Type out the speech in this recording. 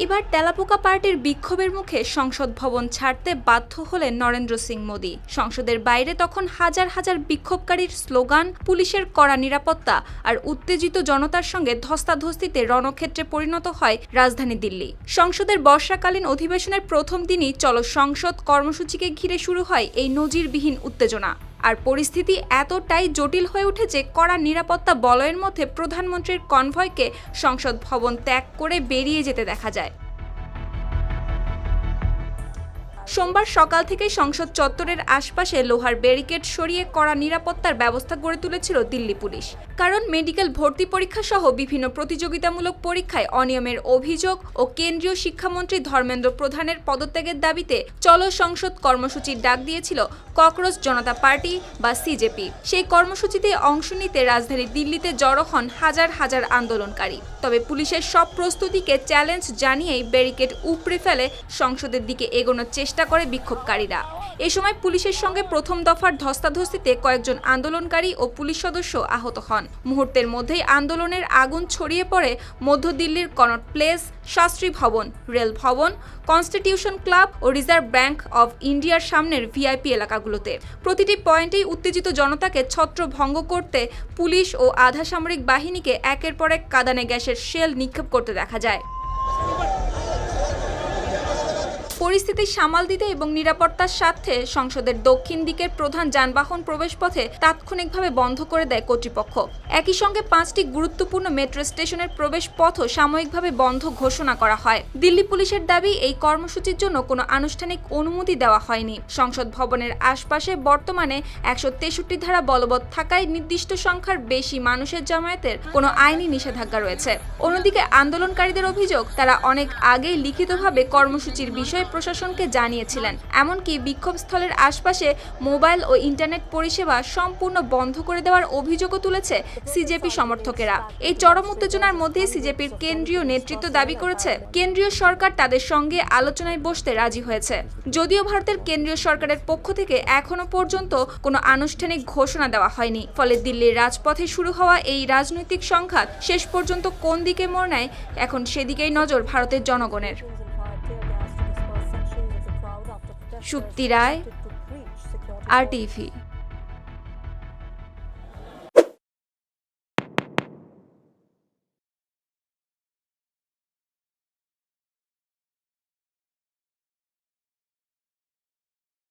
এবার তেলাপোকা পার্টির বিক্ষোভের মুখে সংসদ ভবন ছাড়তে বাধ্য হলেন নরেন্দ্র সিং মোদি। সংসদের বাইরে তখন হাজার হাজার বিক্ষোভকারীর স্লোগান, পুলিশের কড়া নিরাপত্তা আর উত্তেজিত জনতার সঙ্গে ধস্তাধস্তিতে রণক্ষেত্রে পরিণত হয় রাজধানী দিল্লি। সংসদের বর্ষাকালীন অধিবেশনের প্রথম দিনই চলো সংসদ কর্মসূচিকে ঘিরে শুরু হয় এই নজিরবিহীন উত্তেজনা। আর পরিস্থিতি এতটাই জটিল হয়ে উঠে যে কড়া নিরাপত্তা বলয়ের মধ্যে প্রধানমন্ত্রীর কনভয়কে সংসদ ভবন ত্যাগ করে বেরিয়ে যেতে দেখা যায়। সোমবার সকাল থেকে সংসদ চত্বরের আশপাশে লোহার ব্যারিকেড সরিয়ে কড়া নিরাপত্তার ব্যবস্থা গড়ে তুলেছিল দিল্লি পুলিশ। কারণ মেডিকেল ভর্তি পরীক্ষা সহ বিভিন্ন প্রতিযোগিতামূলক পরীক্ষায় অনিয়মের অভিযোগ ও কেন্দ্রীয় শিক্ষামন্ত্রী ধর্মেন্দ্র প্রধানের পদত্যাগের দাবিতে চলো সংসদ কর্মসূচির ডাক দিয়েছিল ককরোচ জনতা পার্টি বা সিজেপি। সেই কর্মসূচিতে অংশ নিতে রাজধানী দিল্লিতে জড়ো হন হাজার হাজার আন্দোলনকারী। তবে পুলিশের সব প্রস্তুতিকে চ্যালেঞ্জ জানিয়েই ব্যারিকেড উপড়ে ফেলে সংসদের দিকে এগোনোর চেষ্টা করে বিক্ষোভকারীরা। এ সময় পুলিশের সঙ্গে প্রথম দফার ধস্তাধস্তিতে কয়েকজন আন্দোলনকারী ও পুলিশ সদস্য আহত হন। মুহূর্তের মধ্যেই আন্দোলনের আগুন ছড়িয়ে পড়ে মধ্য দিল্লির Connaught place, Shastri Bhavan, Rail Bhavan, Constitution Club ও রিজার্ভ ব্যাংক অব ইন্ডিয়ার সামনের ভিআইপি এলাকাগুলোতে। প্রতিটি পয়েন্টেই উত্তেজিত জনতাকে ছত্রভঙ্গ করতে পুলিশ ও আধা সামরিক বাহিনীকে একের পর এক কাঁদানে গ্যাসের শেল নিক্ষেপ করতে দেখা যায়। পরিস্থিতি সামাল দিতে এবং নিরাপত্তার স্বার্থে সংসদের দক্ষিণ দিকের প্রধান যানবাহন প্রবেশপথে তাৎক্ষণিকভাবে বন্ধ করে দেয় কর্তৃপক্ষ। একই সঙ্গে 5টি গুরুত্বপূর্ণ মেট্রো স্টেশনের প্রবেশ পথও সাময়িকভাবে বন্ধ ঘোষণা করা হয়। দিল্লি পুলিশের দাবি, এই কর্মসূচির জন্য কোনো আনুষ্ঠানিক অনুমতি দেওয়া হয়নি। সংসদ ভবনের আশপাশে বর্তমানে 163 ধারা বলবৎ থাকায় নির্দিষ্ট সংখ্যার বেশি মানুষের জমায়েতের কোনো আইনি নিষেধাজ্ঞা রয়েছে। অন্যদিকে আন্দোলনকারীদের অভিযোগ, তারা অনেক আগেই লিখিতভাবে কর্মসূচির বিষয়ে প্রশাসনকে জানিয়েছিলেন। এমনকি বিক্ষোভস্থলের আশপাশে মোবাইল ও ইন্টারনেট পরিষেবা সম্পূর্ণ বন্ধ করে দেওয়ার অভিযোগও তুলেছে সিজেপি সমর্থকেরা। এই চরম উত্তেজনার মধ্যে সিজেপির কেন্দ্রীয় নেতৃত্ব দাবি করেছে, কেন্দ্রীয় সরকার তাদের সঙ্গে আলোচনায় বসতে রাজি হয়েছে। যদিও ভারতের কেন্দ্রীয় সরকারের পক্ষ থেকে এখনো পর্যন্ত কোনো আনুষ্ঠানিক ঘোষণা দেওয়া হয়নি। ফলে দিল্লির রাজপথে শুরু হওয়া এই রাজনৈতিক সংঘাত শেষ পর্যন্ত কোন দিকে মোড় নেয়, এখন সেদিকেই নজর ভারতের জনগণের। সুপ্তি রায়, RTV।